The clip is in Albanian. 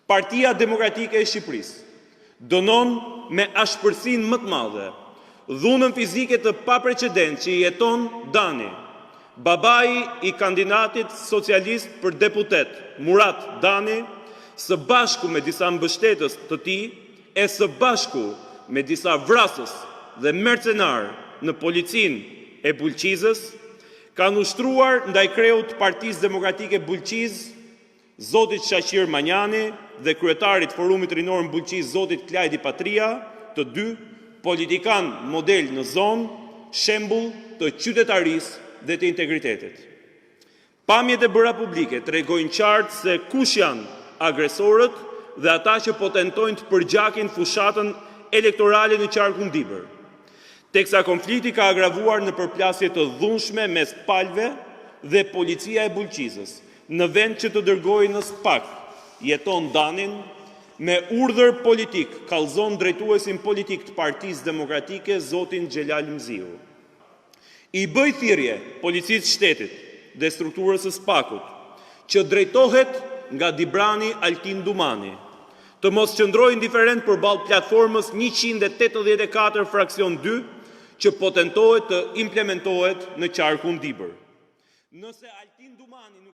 Partia Demokratike e Shqipërisë dënon me ashpërsinë më të madhe dhunën fizike të paprecedent që i jeton Dani, babai i kandidatit socialist për deputet, Murat Dani, së bashku me disa mbështetës të tij e së bashku me disa vrasës dhe mercenar në policinë e Bulqizës, kanë ushtruar ndaj kreut të Partisë Demokratike Bulqiz, zotit Shaqir Manjani dhe kryetarit Forumit Rinor në Bulqiz, zotit Klajdi Patria, të dy politikan model në zonë, shembull të qytetarisë dhe të integritetit. Pamjet e bëra publike tregojnë qartë se kush janë agresorët dhe ata që po tentojnë të përgjakin fushatën elektorale në qarkun Dibër. Teksa konflikti ka agravuar në përplasje të dhunshme mes palëve dhe policia e Bulqizës, në vend që të dërgojë në SPAK, jeton Danin, me urdhër politik kallëzon drejtuesin politik të Partisë Demokratike, zotin Xhelal Mziu. I bëj thirrje policisë shtetit dhe strukturës së SPAK-ut që drejtohet nga Dibrani Altin Dumani, të mos qëndrojë indiferent përballë platformës 184 fraksion 2 që po tentohet të implementohet në qarkun Dibër. Nëse Altin Dumani